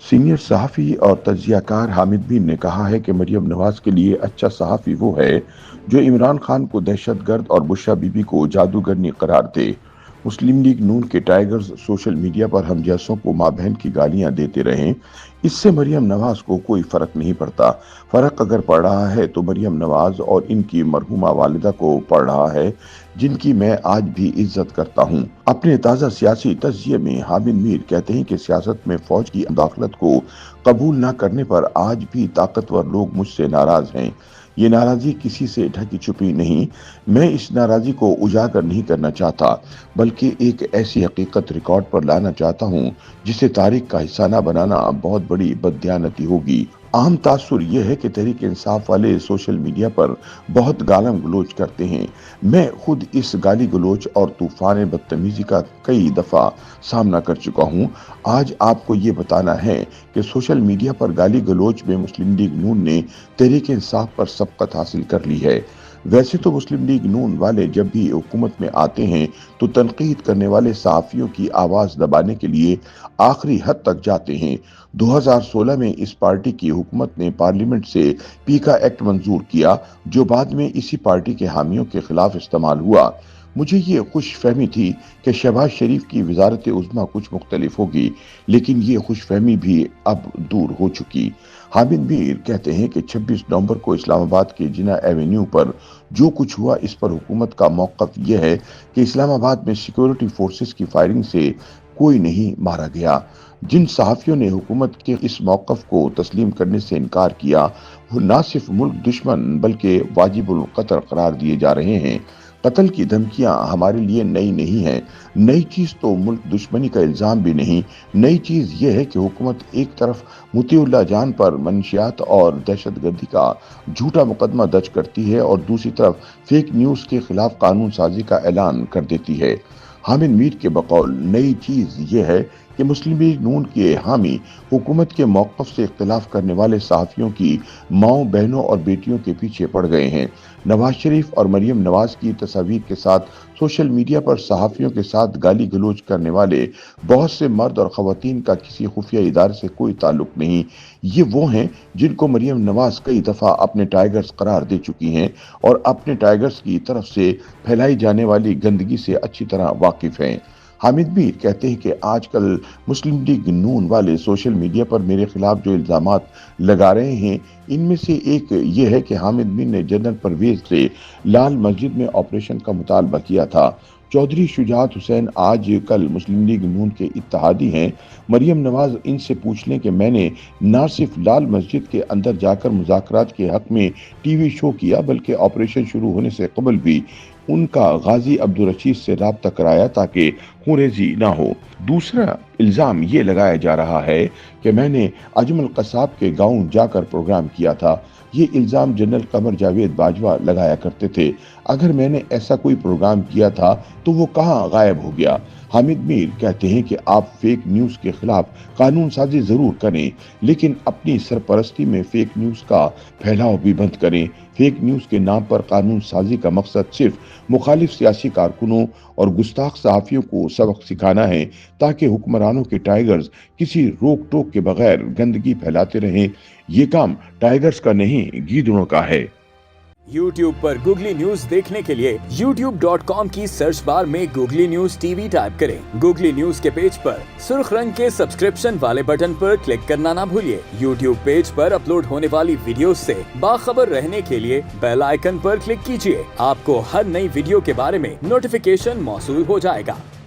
Senior सहाफ़ी और तज्ज़ियाकार हामिद मीर ने कहा है कि मरियम नवाज़ के लिए अच्छा सहाफ़ी वो है जो इमरान खान को दहशतगर्द और बुशरा बीबी को जादूगरनी करार दे। मुस्लिम लीग नून के टाइगर्स सोशल मीडिया पर हम जैसों को माँ बहन की गालियां देते रहें, इससे मरियम नवाज को कोई फर्क नहीं पड़ता। फर्क अगर पड़ रहा है तो मरियम नवाज और इनकी मरहुमा वालिदा को पड़ रहा है, जिनकी मैं आज भी इज्जत करता हूँ। अपने ताज़ा सियासी तज़किये में हामिद मीर कहते हैं कि सियासत में फौज की मुदाखलत को कबूल न करने पर आज भी ताकतवर लोग मुझसे नाराज हैं। ये नाराज़गी किसी से ढकी छुपी नहीं। मैं इस नाराज़गी को उजागर नहीं करना चाहता, बल्कि एक ऐसी हकीकत रिकॉर्ड पर लाना चाहता हूँ जिसे तारीख का हिस्सा न बनाना बहुत बड़ी बददियानती होगी। आम तासुर यह है कि तहरीक इंसाफ वाले सोशल मीडिया पर बहुत गालम गलोच करते हैं। मैं खुद इस गाली गलोच और तूफान बदतमीजी का कई दफा सामना कर चुका हूँ। आज आपको ये बताना है कि सोशल मीडिया पर गाली गलोच में मुस्लिम लीग नून ने तहरीक इंसाफ पर सबकत हासिल कर ली है। वैसे तो मुस्लिम लीग नून वाले जब भी हुकूमत में आते हैं तो तनकीद करने वाले सहाफियों की आवाज दबाने के लिए आखिरी हद तक जाते हैं। 2016 में इस पार्टी की हुकूमत ने पार्लियामेंट से पीका एक्ट मंजूर किया, जो बाद में इसी पार्टी के हामियों के खिलाफ इस्तेमाल हुआ। मुझे ये खुश फहमी थी कि शहबाज शरीफ की वजारत उज़्मा कुछ मुख्तलिफ होगी, लेकिन ये खुश फहमी भी अब दूर हो चुकी। हामिद मीर कहते हैं कि 26 नवंबर को इस्लामाबाद के जिना एवेन्यू पर जो कुछ हुआ, इस पर हुकूमत का मौक़िफ़ यह है कि इस्लामाबाद में सिक्योरिटी फोर्सेस की फायरिंग से कोई नहीं मारा गया। जिन सहाफ़ियों ने हुकूमत के इस मौक़िफ़ को तस्लीम करने से इनकार किया, वो न सिर्फ मुल्क दुश्मन बल्कि वाजिबुल क़त्ल करार दिए जा रहे हैं। कत्ल की धमकियां हमारे लिए नई नहीं है। नई चीज तो मुल्क दुश्मनी का इल्जाम भी नहीं। नई चीज यह है कि हुकूमत एक तरफ मुतीउल्लाह जान पर मनशियात और दहशतगर्दी का झूठा मुकदमा दर्ज करती है और दूसरी तरफ फेक न्यूज के खिलाफ कानून साजी का ऐलान कर देती है। हामिद मीर के बकौल नई चीज यह है कि मुस्लिम लीग नून के हामी हुकूमत के मौक़िफ़ से इख्तिलाफ करने वाले सहाफ़ियों की माओं, बहनों और बेटियों के पीछे पड़ गए हैं। नवाज शरीफ और मरियम नवाज की तस्वीर के साथ सोशल मीडिया पर सहाफ़ियों के साथ गाली गलोच करने वाले बहुत से मर्द और ख़वातीन का किसी खुफिया इदारे से कोई ताल्लुक नहीं। ये वो हैं जिनको मरियम नवाज कई दफ़ा अपने टाइगर्स करार दे चुकी हैं और अपने टाइगर्स की तरफ से फैलाई जाने वाली गंदगी से अच्छी तरह वाकिफ़ हैं। हामिद मीर कहते हैं कि आजकल मुस्लिम लीग नून वाले सोशल मीडिया पर मेरे खिलाफ जो इल्जामात लगा रहे हैं, इनमें से एक ये है कि हामिद मीर ने जनरल परवेज से लाल मस्जिद में ऑपरेशन का मुतालबा किया था। चौधरी शुजात हुसैन आज कल मुस्लिम लीग नून के इत्तेहादी हैं। मरियम नवाज इनसे पूछ लें कि मैंने न सिर्फ लाल मस्जिद के अंदर जाकर मुज़ाकरात के हक में टीवी शो किया, बल्कि ऑपरेशन शुरू होने से कबल भी उनका गाजी अब्दुल रशीद से राब्ता कराया ताकि खुरेजी ना हो। दूसरा इल्जाम ये लगाया जा रहा है कि मैंने अजमल कसाब के गांव जाकर प्रोग्राम किया था। ये इल्जाम जनरल कमर जावेद बाजवा लगाया करते थे। अगर मैंने ऐसा कोई प्रोग्राम किया था तो वो कहाँ गायब हो गया। हामिद मीर कहते हैं कि आप फेक न्यूज़ के खिलाफ कानून साजी जरूर करें, लेकिन अपनी सरपरस्ती में फेक न्यूज़ का फैलाव भी बंद करें। फेक न्यूज़ के नाम पर कानून साजी का मकसद सिर्फ मुखालिफ सियासी कारकुनों और गुस्ताख सहाफ़ियों को सबक सिखाना है ताकि हुक्मरानों के टाइगर्स किसी रोक टोक के बगैर गंदगी फैलाते रहें। ये काम टाइगर्स का नहीं, गीदड़ों का है। YouTube पर गूगली न्यूज देखने के लिए youtube.com की सर्च बार में गूगली न्यूज टीवी टाइप करें। गूगली न्यूज के पेज पर सुर्ख रंग के सब्सक्रिप्शन वाले बटन पर क्लिक करना ना भूलिए। YouTube पेज पर अपलोड होने वाली वीडियोस से बाखबर रहने के लिए बेल आइकन पर क्लिक कीजिए। आपको हर नई वीडियो के बारे में नोटिफिकेशन मौसूल हो जाएगा।